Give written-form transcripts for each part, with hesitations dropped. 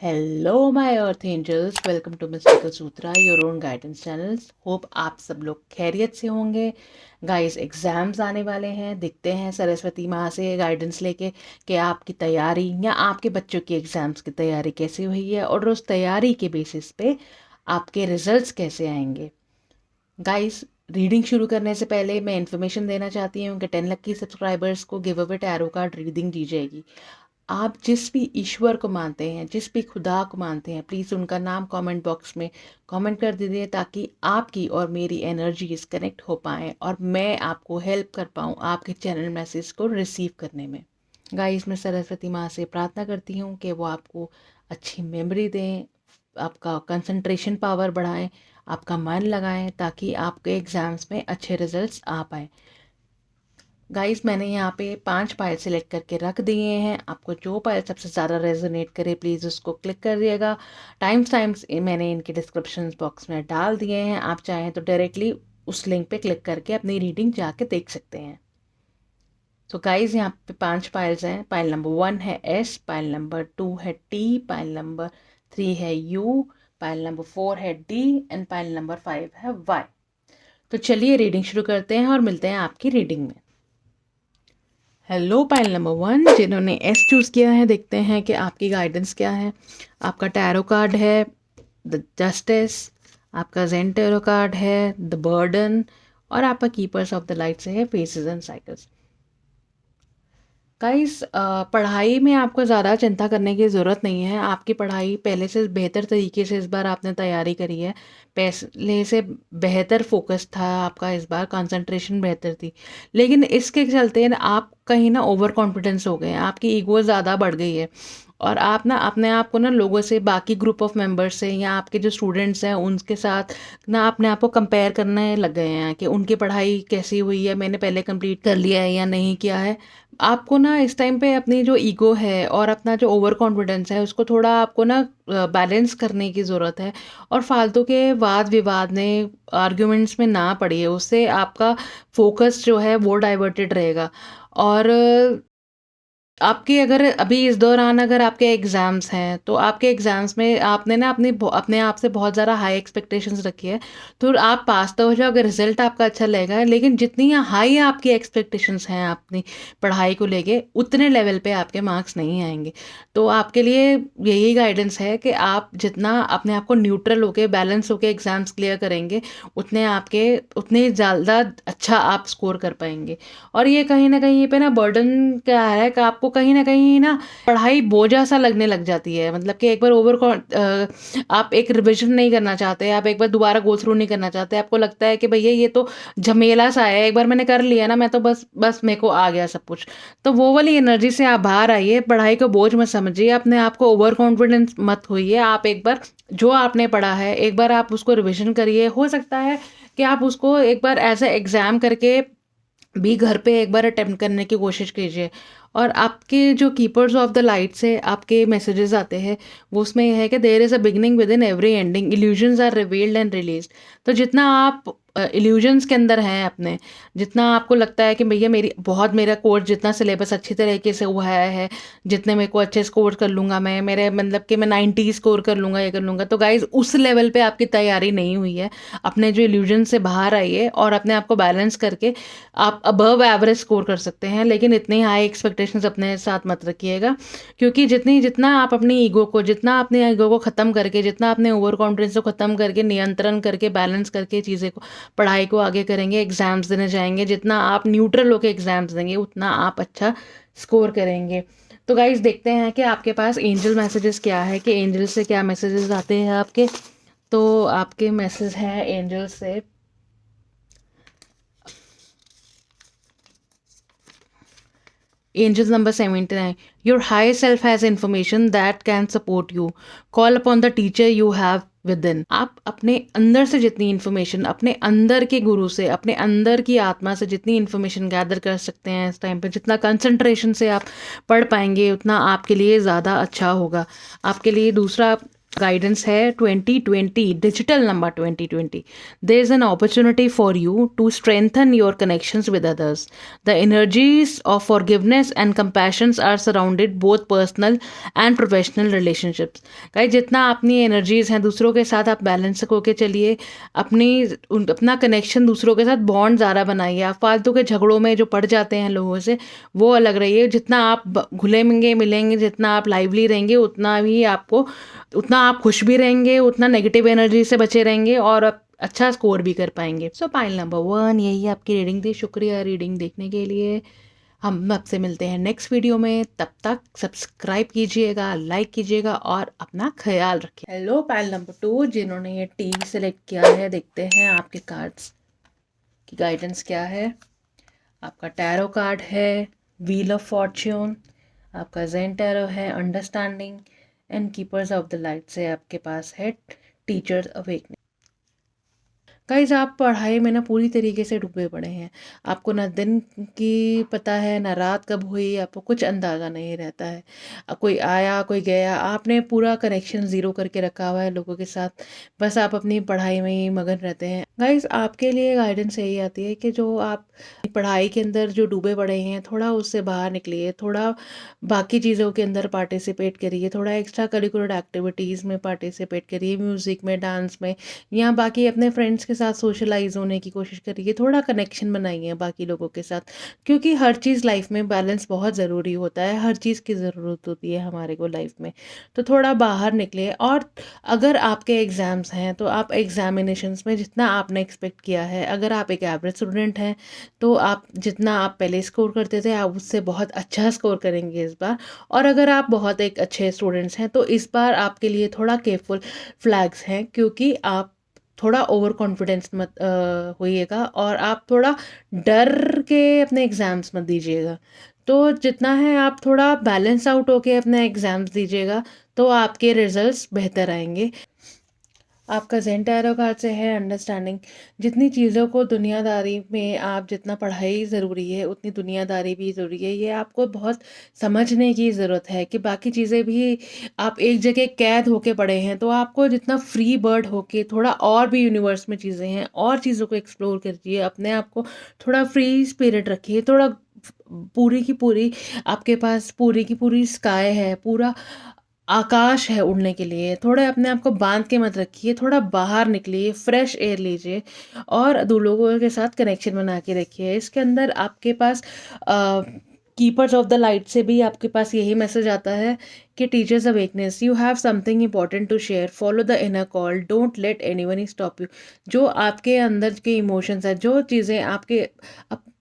Hello my earth angels, welcome to mystical Sutra, your own guidance channels. Hope आप सब लोग खैरियत से होंगे। गाइस, एग्ज़ाम्स आने वाले हैं। दिखते हैं सरस्वती माँ से गाइडेंस लेके कि आपकी तैयारी या आपके बच्चों की एग्ज़ाम्स की तैयारी कैसी हुई है और उस तैयारी के बेसिस पे आपके रिजल्ट्स कैसे आएंगे। गाइस, रीडिंग शुरू करने से पहले मैं इन्फॉर्मेशन देना चाहती हूँ कि 10 लकी सब्सक्राइबर्स को give away tarot card reading दी जाएगी। आप जिस भी ईश्वर को मानते हैं, जिस भी खुदा को मानते हैं, प्लीज़ उनका नाम कमेंट बॉक्स में कमेंट कर दीजिए ताकि आपकी और मेरी एनर्जीज कनेक्ट हो पाएँ और मैं आपको हेल्प कर पाऊँ आपके चैनल मैसेज को रिसीव करने में। गाइस, मैं सरस्वती माँ से प्रार्थना करती हूँ कि वो आपको अच्छी मेमोरी दें, आपका कंसंट्रेशन पावर बढ़ाएं, आपका मन लगाएं ताकि आपके एग्ज़ाम्स में अच्छे रिजल्ट्स आ पाएँ। गाइस, मैंने यहाँ पे 5 पायल सेलेक्ट करके रख दिए हैं। आपको जो पायल सबसे ज़्यादा रेजोनेट करे प्लीज़ उसको क्लिक कर दिएगा। टाइम्स मैंने इनके डिस्क्रिप्शन बॉक्स में डाल दिए हैं। आप चाहें तो डायरेक्टली उस लिंक पे क्लिक करके अपनी रीडिंग जाके देख सकते हैं। तो गाइस, यहाँ पे 5 पायल्स हैं। पायल नंबर 1 है एस, पायल नंबर 2 है टी, पायल नंबर 3 है यू, पायल नंबर 4 है डी एंड पायल नंबर 5 है वाई। तो चलिए रीडिंग शुरू करते हैं और मिलते हैं आपकी रीडिंग में। हेलो पाइल नंबर 1, जिन्होंने एस चूज़ किया है, देखते हैं कि आपकी गाइडेंस क्या है। आपका टैरो कार्ड है द जस्टिस, आपका जेन टैरो कार्ड है द बर्डन और आपका कीपर्स ऑफ द लाइट से है फेसेस एंड साइकिल्स। गाइस, पढ़ाई में आपको ज़्यादा चिंता करने की ज़रूरत नहीं है। आपकी पढ़ाई पहले से बेहतर तरीके से इस बार आपने तैयारी करी है। पहले से बेहतर फोकस था आपका, इस बार कंसंट्रेशन बेहतर थी। लेकिन इसके चलते ना आप कहीं ना ओवर कॉन्फिडेंस हो गए हैं, आपकी ईगो ज़्यादा बढ़ गई है और आप ना अपने आप को ना लोगों से, बाकी ग्रुप ऑफ मेंबर्स से या आपके जो स्टूडेंट्स हैं उनके साथ ना अपने आप को कंपेयर करने लग गए हैं कि उनकी पढ़ाई कैसी हुई है, मैंने पहले कंप्लीट कर लिया है या नहीं किया है। आपको ना इस टाइम पे अपनी जो ईगो है और अपना जो ओवर कॉन्फिडेंस है उसको थोड़ा आपको ना बैलेंस करने की ज़रूरत है और फालतू के वाद विवाद में, आर्ग्यूमेंट्स में ना पड़िए। उससे आपका फोकस जो है वो डाइवर्टेड रहेगा। और आपके अगर अभी इस दौरान अगर आपके एग्ज़ाम्स हैं तो आपके एग्ज़ाम्स में आपने ना अपने आप से बहुत ज़्यादा हाई एक्सपेक्टेशंस रखी है। तो आप पास तो हो जाओ अगर रिजल्ट आपका अच्छा लगेगा, लेकिन जितनी हाई आपकी एक्सपेक्टेशंस हैं अपनी पढ़ाई को लेके, उतने लेवल पे आपके मार्क्स नहीं आएंगे। तो आपके लिए यही गाइडेंस है कि आप जितना अपने आप को न्यूट्रल होके, बैलेंस होके एग्ज़ाम्स क्लियर करेंगे, उतने ज़्यादा अच्छा आप स्कोर कर पाएंगे। और ये कहीं ना कहीं पे ना बर्डन क्या है कि आपको कहीं ना पढ़ाई बोझा सा लगने लग जाती है। मतलब कि एक बार आप एक रिविजन नहीं करना चाहते, आप एक बार दोबारा गो थ्रू नहीं करना चाहते। आपको लगता है कि भैया ये तो झमेला सा है, एक बार मैंने कर लिया ना, मैं तो बस बस मेरे को आ गया सब कुछ। तो वो वाली एनर्जी से आप बाहर आइए, पढ़ाई को बोझ मत समझिए, अपने आप को ओवर कॉन्फिडेंस मत होइए। आप एक बार जो आपने पढ़ा है एक बार आप उसको रिविजन करिए। हो सकता है कि आप उसको एक बार एज ए एग्ज़ाम करके भी घर पे एक बार अटेम्प्ट करने की कोशिश कीजिए। और आपके जो कीपर्स ऑफ द लाइट से आपके मैसेजेस आते हैं वो उसमें यह है कि there is a beginning within every ending, illusions are revealed and release. तो जितना आप इल्यूजन्स के अंदर हैं अपने, जितना आपको लगता है कि भैया मेरा कोर्स जितना सिलेबस अच्छी तरीके से हुआ है, जितने मेरे को अच्छे स्कोर कर लूँगा मैं, मेरे मतलब कि मैं 90 स्कोर कर लूँगा, ये कर लूँगा, तो गाइज उस लेवल पे आपकी तैयारी नहीं हुई है। अपने जो इल्यूजन से बाहर आइए और अपने आप को बैलेंस करके आप अबव एवरेज स्कोर कर सकते हैं। लेकिन इतनी हाई एक्सपेक्टेशंस अपने साथ मत रखिएगा, क्योंकि जितना अपने ईगो को ख़त्म करके, जितना अपने ओवर कॉन्फिडेंस को ख़त्म करके, नियंत्रण करके, बैलेंस करके चीज़ें को, पढ़ाई को आगे करेंगे, एग्ज़ाम्स देने जाएंगे, जितना आप न्यूट्रल होकर एग्ज़ाम्स देंगे उतना आप अच्छा स्कोर करेंगे। तो गाइज, देखते हैं कि आपके पास एंजल मैसेजेस क्या है, कि एंजल से क्या मैसेजेस आते हैं आपके। तो आपके मैसेज हैं एंजल से। Angel number 79. Your higher self has information that can support you. Call upon the teacher you have within. आप अपने अंदर से जितनी इन्फॉर्मेशन, अपने अंदर के गुरु से, अपने अंदर की आत्मा से जितनी इन्फॉर्मेशन गैदर कर सकते हैं इस टाइम पे, जितना कंसंट्रेशन से आप पढ़ पाएंगे उतना आपके लिए ज़्यादा अच्छा होगा। आपके लिए दूसरा गाइडेंस है 2020, digital number 2020. There is an opportunity for you to strengthen your connections with others. The energies of forgiveness and compassions are surrounded both personal and professional relationships. Guys, जितना अपनी एनर्जीज हैं दूसरों के साथ आप बैलेंस होकर चलिए. अपना कनेक्शन दूसरों के साथ बॉन्ड ज़्यादा बनाइए. आप फालतू के झगड़ों में जो पड़ जाते हैं लोगों से, वो अलग रहिए. जितना आप घुलेंगे मिलेंगे, जितना आप लाइवली रहेंगे, उतना आप खुश भी रहेंगे, उतना नेगेटिव एनर्जी से बचे रहेंगे और अच्छा स्कोर भी कर पाएंगे. सो पाइल नंबर 1 यही आपकी रीडिंग थी. शुक्रिया रीडिंग देखने के लिए. हम आपसे मिलते हैं नेक्स्ट वीडियो में. तब तक सब्सक्राइब कीजिएगा, लाइक कीजिएगा और अपना ख्याल रखिए. हेलो पाइल नंबर 2, जिन्होंने ये टी सेलेक्ट किया है, देखते हैं आपके कार्ड्स की गाइडेंस क्या है. आपका टैरो कार्ड है व्हील ऑफ फॉर्च्यून, आपका जेन टैरो है understanding, and keepers of the light से आपके पास है टीचर्स अवेकनिंग. गाइज, आप पढ़ाई में ना पूरी तरीके से डूबे पड़े हैं. आपको ना दिन की पता है ना रात कब हुई, आपको कुछ अंदाज़ा नहीं रहता है. कोई आया कोई गया, आपने पूरा कनेक्शन ज़ीरो करके रखा हुआ है लोगों के साथ. बस आप अपनी पढ़ाई में ही मगन रहते हैं. गाइज, आपके लिए गाइडेंस यही आती है कि जो आप पढ़ाई के अंदर जो डूबे पड़े हैं, थोड़ा उससे बाहर निकलिए. थोड़ा बाकी चीज़ों के अंदर पार्टिसिपेट करिए. थोड़ा एक्स्ट्रा करिकुलर एक्टिविटीज़ में पार्टिसिपेट करिए, म्यूज़िक में, डांस में, या बाकी अपने फ्रेंड्स के साथ सोशलाइज होने की कोशिश करिए. थोड़ा कनेक्शन बनाइए बाकी लोगों के साथ, क्योंकि हर चीज़ लाइफ में बैलेंस बहुत ज़रूरी होता है. हर चीज़ की ज़रूरत होती है हमारे को लाइफ में. तो थोड़ा बाहर निकले. और अगर आपके एग्ज़ाम्स हैं तो आप एग्जामिनेशंस में जितना आपने एक्सपेक्ट किया है, अगर आप एक एवरेज स्टूडेंट हैं तो आप जितना आप पहले स्कोर करते थे आप उससे बहुत अच्छा स्कोर करेंगे इस बार. और अगर आप बहुत एक अच्छे स्टूडेंट्स हैं तो इस बार आपके लिए थोड़ा केयरफुल फ्लैग्स हैं, क्योंकि आप थोड़ा ओवर कॉन्फिडेंस मत होइएगा और आप थोड़ा डर के अपने एग्ज़ाम्स मत दीजिएगा. तो जितना है आप थोड़ा बैलेंस आउट होके अपने एग्ज़ाम्स दीजिएगा, तो आपके रिजल्ट्स बेहतर आएंगे. आपका ज़ेन टैरो कार्ड से है अंडरस्टैंडिंग. जितनी चीज़ों को दुनियादारी में आप जितना पढ़ाई ज़रूरी है उतनी दुनियादारी भी ज़रूरी है. ये आपको बहुत समझने की ज़रूरत है कि बाकी चीज़ें भी, आप एक जगह कैद होके पड़े हैं तो आपको जितना फ्री बर्ड होके थोड़ा और भी यूनिवर्स में चीज़ें हैं और चीज़ों को एक्सप्लोर करिए. अपने आप को थोड़ा फ्री स्पिरिट रखिए. थोड़ा पूरी की पूरी आपके पास पूरी की पूरी स्काई है, पूरा आकाश है उड़ने के लिए. थोड़ा अपने आप को बांध के मत रखिए. थोड़ा बाहर निकलिए, फ्रेश एयर लीजिए और दो लोगों के साथ कनेक्शन बना के रखिए. इसके अंदर आपके पास कीपर्स ऑफ द लाइट से भी आपके पास यही मैसेज आता है कि teachers awakeness, you have something important to share, follow the inner call, don't let anyone stop you. जो आपके अंदर के इमोशंस हैं, जो चीज़ें आपके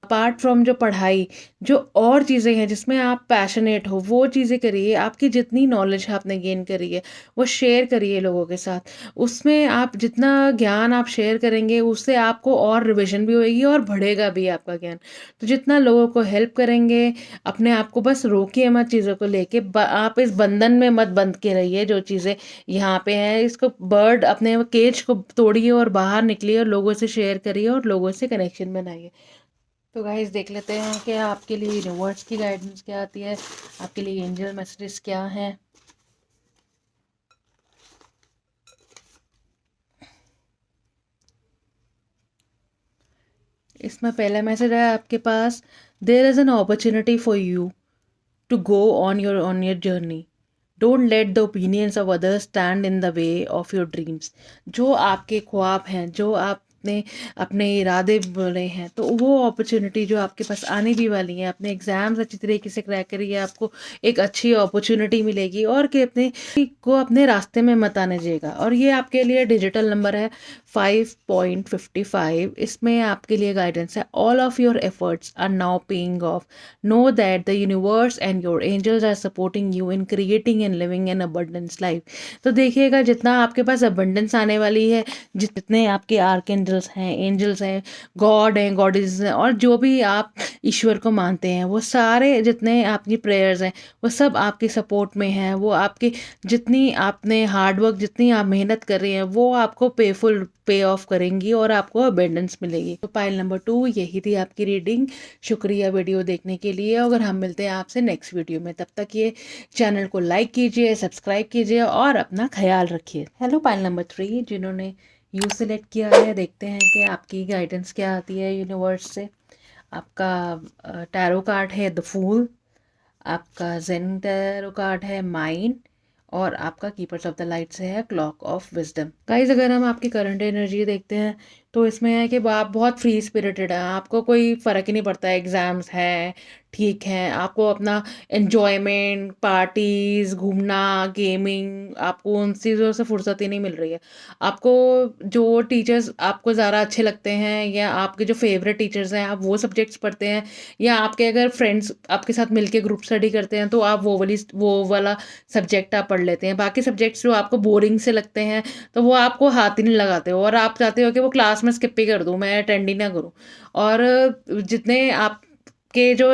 अपार्ट फ्रॉम जो पढ़ाई, जो और चीज़ें हैं जिसमें आप पैशनेट हो, वो चीज़ें करिए. आपकी जितनी नॉलेज आपने गेन करी है वो शेयर करिए लोगों के साथ. उसमें आप जितना ज्ञान आप शेयर करेंगे उससे आपको और रिविजन भी होएगी और बढ़ेगा भी आपका ज्ञान. तो जितना लोगों को हेल्प करेंगे, अपने आप को बस रोकिए मत चीज़ों को लेके. आप इस बंधन में मत बंध के रहिए. जो चीज़ें यहाँ पे हैं, इसको बर्ड अपने केज को तोड़िए और बाहर निकलिए और लोगों से शेयर करिए और लोगों से कनेक्शन बनाइए. तो गाइस, देख लेते हैं कि आपके लिए यूनिवर्स की गाइडेंस क्या आती है, आपके लिए एंजल मैसेजेस क्या हैं. इसमें पहला मैसेज है आपके पास, there is an opportunity for you to go on your journey. Don't let the opinions of others stand in the way of your dreams. जो आपके ख्वाब हैं, जो आपने अपने इरादे बोले हैं, तो वो अपॉर्चुनिटी जो आपके पास आने भी वाली है. अपने एग्जाम्स अच्छी तरीके से क्रैक करिए, आपको एक अच्छी अपॉर्चुनिटी मिलेगी. और कि अपने रास्ते में मत आने दीजिएगा. और ये आपके लिए डिजिटल नंबर है 5.55. इसमें आपके लिए गाइडेंस है, all of your efforts are now paying off. Know that the universe and your angels are supporting you in creating and living an abundance life. तो देखिएगा, जितना आपके पास अबंडेंस आने वाली है, जितने आपके आर्क एंजल्स एंजल्स हैं, गॉड हैं, गॉडेस हैं, और जो भी आप ईश्वर को मानते हैं, वो सारे जितने आपकी प्रेयर्स हैं वो सब आपकी सपोर्ट में हैं। वो आपकी जितनी आपने हार्डवर्क, जितनी आप मेहनत कर रही हैं, वो आपको पे ऑफ करेंगी और आपको अबेंडेंस मिलेगी। तो पाइल नंबर 2 यही थी आपकी रीडिंग। शुक्रिया वीडियो देखने के लिए। अगर हम मिलते हैं आपसे नेक्स्ट वीडियो में, तब तक ये चैनल को लाइक कीजिए, सब्सक्राइब कीजिए और अपना ख्याल रखिए। हेलो पाइल नंबर 3 जिन्होंने यू सिलेक्ट किया है, देखते हैं कि आपकी गाइडेंस क्या आती है यूनिवर्स से। आपका टैरो कार्ड है द फूल, आपका जेन टैरो कार्ड है माइंड, और आपका कीपर्स ऑफ द लाइट से है क्लॉक ऑफ विजडम। गाइज अगर हम आपकी करंट एनर्जी देखते हैं तो इसमें है कि आप बहुत फ्री स्पिरिटेड हैं, आपको कोई फ़र्क ही नहीं पड़ता है, एग्ज़ाम्स हैं ठीक है, आपको अपना एन्जॉयमेंट, पार्टीज़, घूमना, गेमिंग, आपको उन चीज़ों से फुर्सत ही नहीं मिल रही है। आपको जो टीचर्स आपको ज़्यादा अच्छे लगते हैं या आपके जो फेवरेट टीचर्स हैं, आप वो सब्जेक्ट्स पढ़ते हैं, या आपके अगर फ्रेंड्स आपके साथ मिलके ग्रुप स्टडी करते हैं तो आप वो वाला सब्जेक्ट आप पढ़ लेते हैं। बाकी सब्जेक्ट्स जो आपको बोरिंग से लगते हैं तो वो आपको हाथ ही नहीं लगाते हो, और आप चाहते हो कि वो क्लास में स्किप ही कर दूँ, मैं अटेंड ही ना करूँ। और जितने आपके जो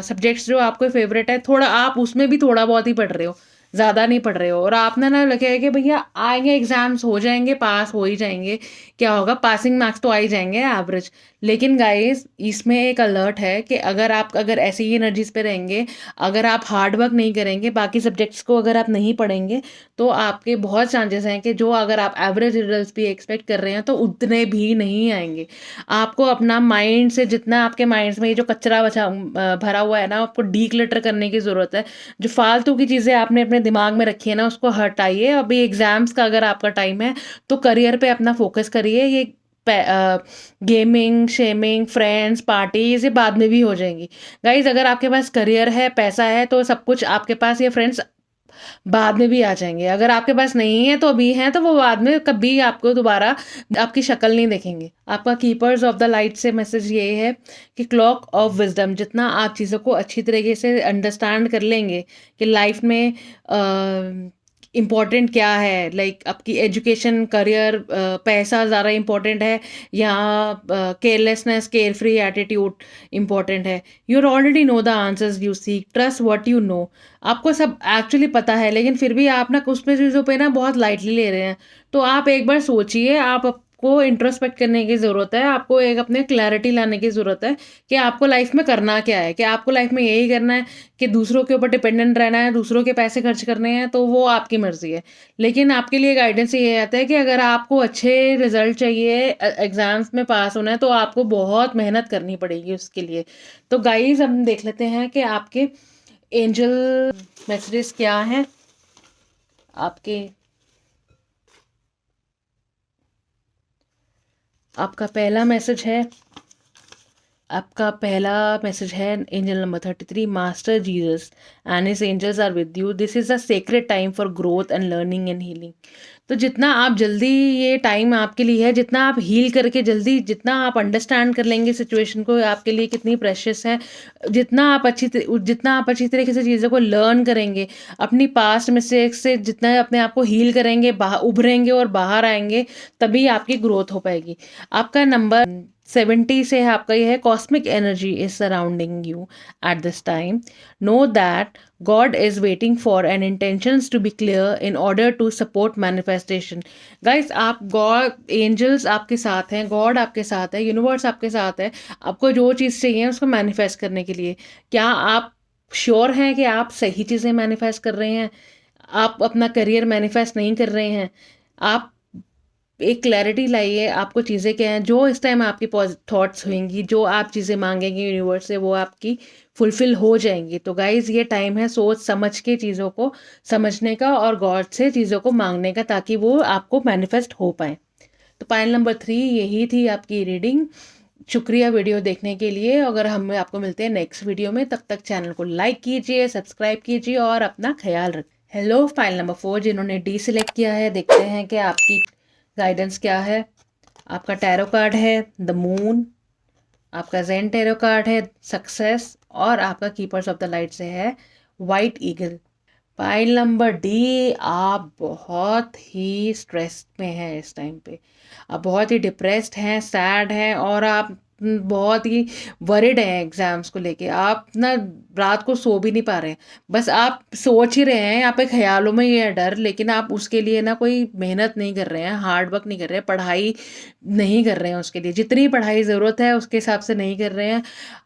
सब्जेक्ट्स जो आपके फेवरेट है, थोड़ा आप उसमें भी थोड़ा बहुत ही पढ़ रहे हो, ज़्यादा नहीं पढ़ रहे हो, और आपने ना लगे है कि भैया आएंगे एग्जाम्स, हो जाएंगे, पास हो ही जाएंगे, क्या होगा, पासिंग मार्क्स तो आ ही जाएंगे एवरेज। लेकिन गाइस इसमें एक अलर्ट है कि अगर ऐसी ही एनर्जीज पे रहेंगे, अगर आप हार्ड वर्क नहीं करेंगे, बाकी सब्जेक्ट्स को अगर आप नहीं पढ़ेंगे, तो आपके बहुत चांसेस हैं कि जो अगर आप एवरेज रिजल्ट्स भी एक्सपेक्ट कर रहे हैं तो उतने भी नहीं आएंगे। आपको अपना माइंड से, जितना आपके माइंड में ये जो कचरा भरा हुआ है ना, आपको डीक्लटर करने की ज़रूरत है। जो फालतू की चीज़ें आपने अपने दिमाग में रखी है ना, उसको हटाइए। अभी एग्जाम्स का अगर आपका टाइम है तो करियर पे अपना फोकस करिए। ये गेमिंग, शेमिंग, फ्रेंड्स, पार्टीज ये बाद में भी हो जाएंगी। गाइज अगर आपके पास करियर है, पैसा है, तो सब कुछ आपके पास, ये फ्रेंड्स बाद में भी आ जाएंगे। अगर आपके पास नहीं है तो अभी हैं, तो वो बाद में कभी आपको दोबारा आपकी शक्ल नहीं देखेंगे। आपका कीपर्स ऑफ द लाइट से मैसेज ये है कि क्लॉक ऑफ विजडम, जितना आप चीज़ों को अच्छी तरीके से अंडरस्टैंड कर लेंगे कि लाइफ में इम्पॉर्टेंट क्या है, लाइक आपकी एजुकेशन, करियर, पैसा ज़्यादा इम्पॉर्टेंट है या carelessness, care free attitude important है। You already know the answers you seek, trust what you know. आपको सब एक्चुअली पता है, लेकिन फिर भी आप ना उसमें चीज़ों पे ना बहुत लाइटली ले रहे हैं। तो आप एक बार सोचिए, आपको इंट्रोस्पेक्ट करने की ज़रूरत है, आपको एक अपने क्लैरिटी लाने की ज़रूरत है कि आपको लाइफ में करना क्या है। कि आपको लाइफ में यही करना है कि दूसरों के ऊपर डिपेंडेंट रहना है, दूसरों के पैसे खर्च करने हैं, तो वो आपकी मर्जी है। लेकिन आपके लिए गाइडेंस ये आता है कि अगर आपको अच्छे रिजल्ट चाहिए, एग्जाम्स में पास होना है, तो आपको बहुत मेहनत करनी पड़ेगी उसके लिए। तो गाइज हम देख लेते हैं कि आपके एंजल मैसेजेस क्या हैं। आपका पहला मैसेज है angel number 33, master Jesus and his angels are with you, this is a sacred time for growth and learning and healing. तो जितना आप जल्दी, ये टाइम आपके लिए है, जितना आप हील करके जल्दी, जितना आप अंडरस्टैंड कर लेंगे सिचुएशन को, आपके लिए कितनी प्रेशियस है। जितना आप अच्छी तरीके से चीज़ों को लर्न करेंगे, अपनी पास्ट मिस्टेक्स से जितना अपने आप को हील करेंगे, उभरेंगे और बाहर आएंगे, तभी आपकी ग्रोथ हो पाएगी। आपका नंबर 70 से है, आपका ये है, cosmic energy is surrounding you at this time, know that God is waiting for an intentions to be clear in order to support manifestation. Guys, आप एंजल्स आपके साथ हैं, गॉड आपके साथ है, यूनिवर्स आपके साथ है। आपको जो चीज़ चाहिए उसको मैनिफेस्ट करने के लिए। क्या आप श्योर हैं कि आप सही चीज़ें मैनिफेस्ट कर रहे हैं? आप अपना करियर मैनिफेस्ट नहीं कर रहे हैं? आप एक क्लैरिटी लाइए, आपको चीज़ें क्या हैं। जो इस टाइम आपकी थॉट्स होंगी, जो आप चीज़ें मांगेंगे यूनिवर्स से, वो आपकी फुलफिल हो जाएंगी। तो गाइज ये टाइम है सोच समझ के चीज़ों को समझने का और गॉड से चीज़ों को मांगने का, ताकि वो आपको मैनिफेस्ट हो पाए। तो पाइल नंबर 3 यही थी आपकी रीडिंग। शुक्रिया वीडियो देखने के लिए। अगर हम आपको मिलते हैं नेक्स्ट वीडियो में, तब तक चैनल को लाइक कीजिए, सब्सक्राइब कीजिए और अपना ख्याल रखें। हेलो फाइल नंबर 4 जिन्होंने डी सिलेक्ट किया है, देखते हैं कि आपकी गाइडेंस क्या है। आपका टैरो कार्ड है द मून, आपका जेन टैरो कार्ड है सक्सेस, और आपका कीपर्स ऑफ द लाइट से है white eagle. File number D, आप बहुत ही स्ट्रेस में हैं इस टाइम पे। आप बहुत ही डिप्रेस्ड हैं, सैड हैं और आप बहुत ही वरिड हैं एग्जाम्स को लेके। आप ना रात को सो भी नहीं पा रहे हैं, बस आप सोच ही रहे हैं, आप एक ख्यालों में ही है डर, लेकिन आप उसके लिए ना कोई मेहनत नहीं कर रहे हैं, हार्ड वर्क नहीं कर रहे हैं, पढ़ाई नहीं कर रहे हैं उसके लिए, जितनी पढ़ाई ज़रूरत है उसके हिसाब से नहीं कर रहे हैं।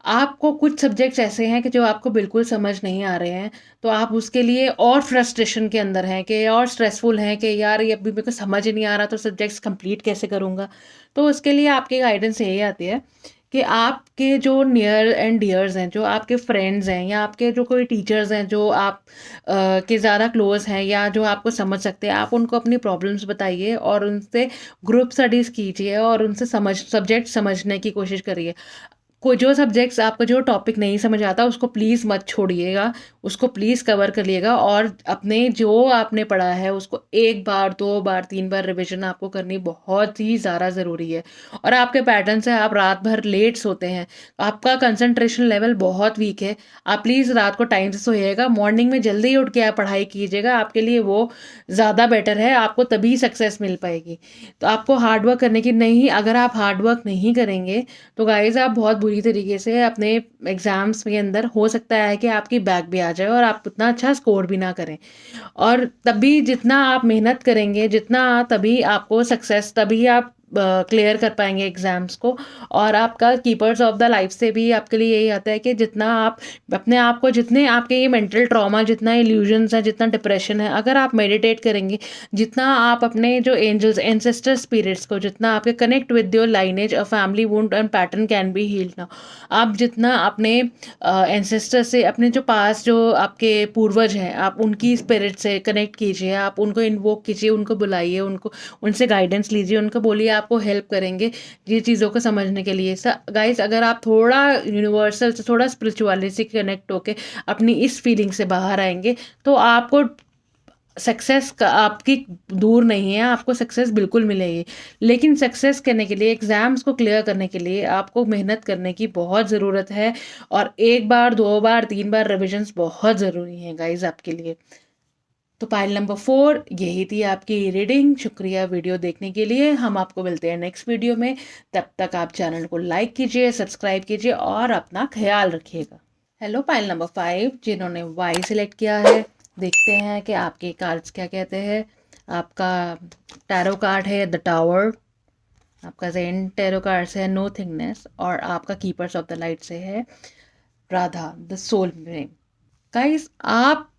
आपको कुछ सब्जेक्ट्स ऐसे हैं कि जो आपको बिल्कुल समझ नहीं आ रहे हैं, तो आप उसके लिए और फ्रस्ट्रेशन के अंदर हैं कि और स्ट्रेसफुल हैं कि यार ये अभी मेरे को समझ ही नहीं आ रहा, तो सब्जेक्ट्स कंप्लीट कैसे करूँगा। तो उसके लिए आपकी गाइडेंस यही आती है कि आपके जो नियर एंड डियर्स हैं, जो आपके फ्रेंड्स हैं या आपके जो कोई टीचर्स हैं जो आप के ज़्यादा क्लोज हैं या जो आपको समझ सकते हैं, आप उनको अपनी प्रॉब्लम्स बताइए और उनसे ग्रुप स्टडीज़ कीजिए और उनसे सब्जेक्ट समझने की कोशिश करिए। कोई जो सब्जेक्ट्स आपका जो टॉपिक नहीं समझ आता उसको प्लीज़ मत छोड़िएगा, उसको प्लीज़ कवर करिएगा और अपने जो आपने पढ़ा है उसको 1 बार, 2 बार, 3 बार रिवीजन आपको करनी बहुत ही ज़्यादा ज़रूरी है। और आपके पैटर्न से आप रात भर लेट सोते हैं, आपका कंसंट्रेशन लेवल बहुत वीक है, आप प्लीज़ रात को टाइम से सोइएगा, मॉर्निंग में जल्दी उठ के आप पढ़ाई कीजिएगा, आपके लिए वो ज़्यादा बेटर है, आपको तभी सक्सेस मिल पाएगी। तो आपको हार्ड वर्क करने की नहीं, अगर आप हार्ड वर्क नहीं करेंगे तो गाइज़ आप बहुत बुरी तरीके से अपने एग्ज़ाम्स के अंदर हो सकता है कि आपकी बैक भी आ जाए और आप उतना अच्छा स्कोर भी ना करें। और तभी जितना आप मेहनत करेंगे, जितना तभी आपको सक्सेस, तभी आप क्लियर कर पाएंगे एग्ज़ाम्स को। और आपका कीपर्स ऑफ द लाइफ से भी आपके लिए यही आता है कि जितना आप अपने आप को, जितने आपके ये मेंटल ट्रॉमा, जितना इल्यूजन्स है, जितना डिप्रेशन है, अगर आप मेडिटेट करेंगे, जितना आप अपने जो एंजल्स, एंसेस्टर स्पिरिट्स को, जितना आपके connect with your lineage, a family wound and pattern can be healed now. आप जितना अपने एंसेस्टर से, अपने जो पास, जो आपके पूर्वज हैं, आप उनकी स्पिरिट से कनेक्ट कीजिए, आप उनको इन्वोक कीजिए, उनको बुलाइए, उनको उनसे गाइडेंस लीजिए, उनको बोलिए आपको हेल्प करेंगे ये चीज़ों को समझने के लिए। गाइस, अगर आप थोड़ा यूनिवर्सल से, थोड़ा स्पिरिचुअलिटी से कनेक्ट होके अपनी इस फीलिंग से बाहर आएंगे तो आपको सक्सेस का आपकी दूर नहीं है, आपको सक्सेस बिल्कुल मिलेगी। लेकिन सक्सेस करने के लिए, एग्ज़ाम्स को क्लियर करने के लिए आपको मेहनत करने की बहुत ज़रूरत है और 1 बार, 2 बार, 3 बार रिविजन्स बहुत ज़रूरी हैं गाइस आपके लिए। तो पाइल नंबर 4 यही थी आपकी रीडिंग। शुक्रिया वीडियो देखने के लिए। हम आपको मिलते हैं नेक्स्ट वीडियो में। तब तक आप चैनल को लाइक कीजिए, सब्सक्राइब कीजिए और अपना ख्याल रखिएगा। हेलो पाइल नंबर 5 जिन्होंने वाई सिलेक्ट किया है, देखते हैं कि आपके कार्ड्स क्या कहते हैं। आपका टैरो कार्ड है द टावर, आपका जेन टैरो कार्ड से है नो थिंगनेस और आपका कीपर्स ऑफ द लाइट से है राधा द सोल में। गाइस, आप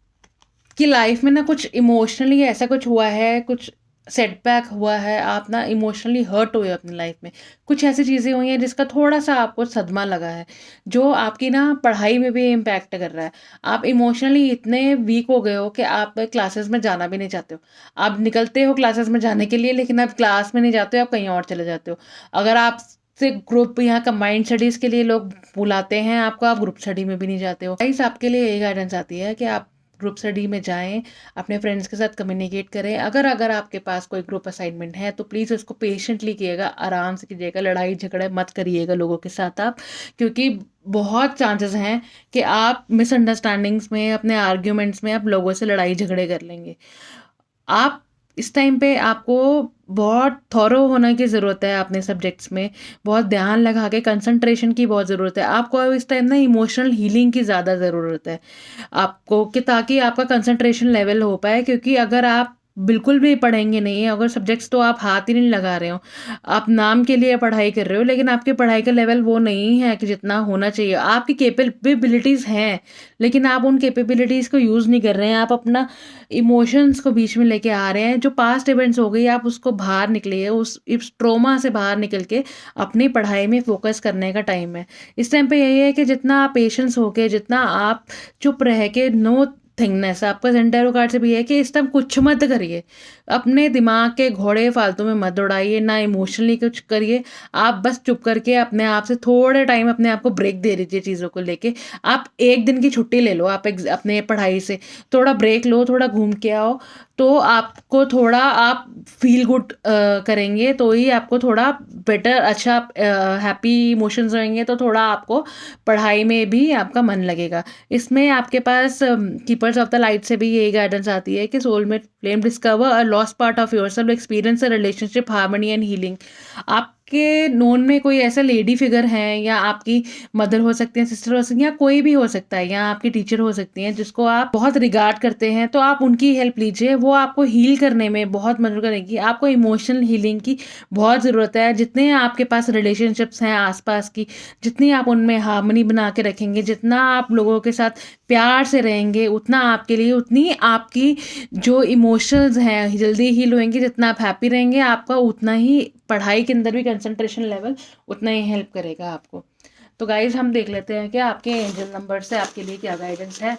कि लाइफ में ना कुछ इमोशनली ऐसा कुछ हुआ है, कुछ सेटबैक हुआ है, आप ना इमोशनली हर्ट हुए अपनी लाइफ में, कुछ ऐसी चीज़ें हुई हैं जिसका थोड़ा सा आपको सदमा लगा है, जो आपकी ना पढ़ाई में भी इम्पैक्ट कर रहा है। आप इमोशनली इतने वीक हो गए हो कि आप क्लासेस में जाना भी नहीं चाहते हो। आप निकलते हो क्लासेस में जाने के लिए, लेकिन आप क्लास में नहीं जाते हो, आप कहीं और चले जाते हो। अगर आप से ग्रुप यहाँ कंबाइंड स्टडीज़ के लिए लोग बुलाते हैं आपको, आप ग्रुप स्टडी में भी नहीं जाते हो। गाइस, आपके लिए यही गाइडेंस आती है कि आप ग्रुप स्टडी में जाएं, अपने फ्रेंड्स के साथ कम्युनिकेट करें। अगर आपके पास कोई ग्रुप असाइनमेंट है तो प्लीज़ उसको पेशेंटली कीजिएगा, आराम से कीजिएगा, लड़ाई झगड़े मत करिएगा लोगों के साथ आप, क्योंकि बहुत चांसेस हैं कि आप मिसअंडरस्टैंडिंग्स में, अपने आर्ग्यूमेंट्स में आप लोगों से लड़ाई झगड़े कर लेंगे। आप इस टाइम पे आपको बहुत थॉरो होने की ज़रूरत है, अपने सब्जेक्ट्स में बहुत ध्यान लगा के कंसंट्रेशन की बहुत ज़रूरत है। आपको इस टाइम ना इमोशनल हीलिंग की ज़्यादा ज़रूरत है आपको, कि ताकि आपका कंसंट्रेशन लेवल हो पाए। क्योंकि अगर आप बिल्कुल भी पढ़ेंगे नहीं, अगर सब्जेक्ट्स तो आप हाथ ही नहीं लगा रहे हो, आप नाम के लिए पढ़ाई कर रहे हो, लेकिन आपकी पढ़ाई का लेवल वो नहीं है कि जितना होना चाहिए। आपकी कैपेबिलिटीज़ हैं, लेकिन आप उन कैपेबिलिटीज़ को यूज़ नहीं कर रहे हैं। आप अपना इमोशंस को बीच में लेके आ रहे हैं। जो पास्ट इवेंट्स हो गई, आप उसको बाहर निकलिए, उस इस ट्रोमा से बाहर निकल के अपनी पढ़ाई में फोकस करने का टाइम है। इस टाइम पे यही है कि जितना आप पेशेंस हो के, जितना आप चुप रह के, नो थिंगनेस, आपका सेंटर कार्ड से भी है कि इस टाइम कुछ मत करिए, अपने दिमाग के घोड़े फालतू में मत दौड़ाइए, ना इमोशनली कुछ करिए। आप बस चुप करके अपने आप से थोड़े टाइम अपने आप को ब्रेक दे दीजिए चीज़ों को लेके। आप 1 दिन की छुट्टी ले लो, आप अपने पढ़ाई से थोड़ा ब्रेक लो, थोड़ा घूम के आओ, तो आपको थोड़ा आप फील गुड करेंगे, तो ही आपको थोड़ा बेटर, अच्छा हैप्पी इमोशंस रहेंगे, तो थोड़ा आपको पढ़ाई में भी आपका मन लगेगा। इसमें आपके पास कीपर्स ऑफ द लाइट से भी यही गाइडेंस आती है कि soulmate flame, discover a lost part of yourself, experience a relationship harmony and healing. आपके नोन में कोई ऐसा लेडी फिगर है, या आपकी मदर हो सकती हैं, सिस्टर हो सकती हैं, या कोई भी हो सकता है, या आपकी टीचर हो सकती हैं जिसको आप बहुत रिगार्ड करते हैं, तो आप उनकी हेल्प लीजिए। वो आपको हील करने में बहुत मदद करेगी। आपको इमोशनल हीलिंग की बहुत ज़रूरत है। जितने आपके पास रिलेशनशिप्स हैं आसपास की, जितनी आप उनमें हार्मनी बना के रखेंगे, जितना आप लोगों के साथ प्यार से रहेंगे, उतना आपके लिए, उतनी आपकी जो इमोशंस हैं जल्दी हील होंगे। जितना आप हैप्पी रहेंगे, आपका उतना ही पढ़ाई के अंदर भी कंसंट्रेशन लेवल उतना ही हेल्प करेगा आपको। तो गाइज हम देख लेते हैं कि आपके एंजल नंबर से आपके लिए क्या गाइडेंस है।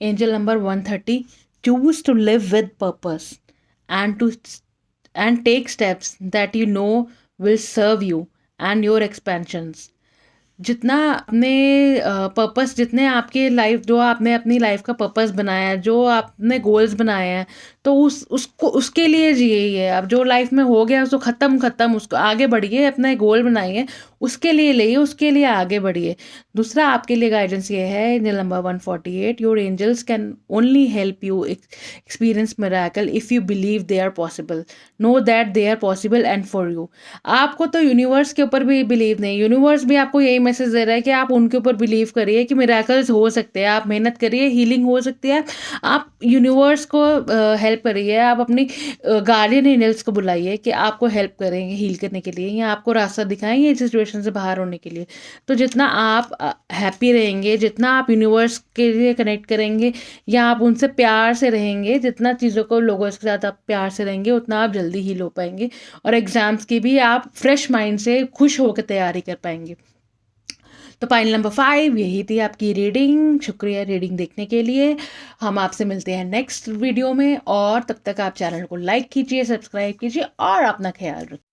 Angel number 130, choose to live with purpose and to and take steps that you know will serve you and your expansions. जितना अपने पर्पस, जितने आपके लाइफ, जो आपने अपनी लाइफ का पर्पस बनाया है, जो आपने गोल्स बनाए हैं, तो उसको उसके लिए जिए ही है। अब जो लाइफ में हो गया उसको ख़त्म, उसको आगे बढ़िए, अपने गोल बनाइए, उसके लिए लेइए, उसके लिए आगे बढ़िए। दूसरा आपके लिए गाइडेंस ये है, angel number 148, your angels can only help you experience miracle if you believe they are possible, know that they are possible and for you. आपको तो यूनिवर्स के ऊपर भी बिलीव नहीं, यूनिवर्स भी आपको यही मैसेज दे रहा है कि आप उनके ऊपर बिलीव करिए कि मिरेकल्स हो सकते हैं, आप मेहनत करिए, हीलिंग हो सकती है। आप यूनिवर्स को हेल्प करिए, आप अपनी गार्डियन एंजल्स को बुलाइए कि आपको हेल्प करेंगे हील करने के लिए, या आपको रास्ता दिखाएंगे इस सिचुएशन से बाहर होने के लिए। तो जितना आप हैप्पी रहेंगे, जितना आप यूनिवर्स के लिए कनेक्ट करेंगे, या आप उनसे प्यार से रहेंगे, जितना चीज़ों को, लोगों के साथ आप प्यार से रहेंगे, उतना आप जल्दी हील हो पाएंगे, और एग्ज़ाम्स की भी आप फ्रेश माइंड से खुश होकर तैयारी कर पाएंगे। तो पाइल नंबर 5 यही थी आपकी रीडिंग। शुक्रिया रीडिंग देखने के लिए। हम आपसे मिलते हैं नेक्स्ट वीडियो में, और तब तक आप चैनल को लाइक कीजिए, सब्सक्राइब कीजिए, और अपना ख्याल रखिए।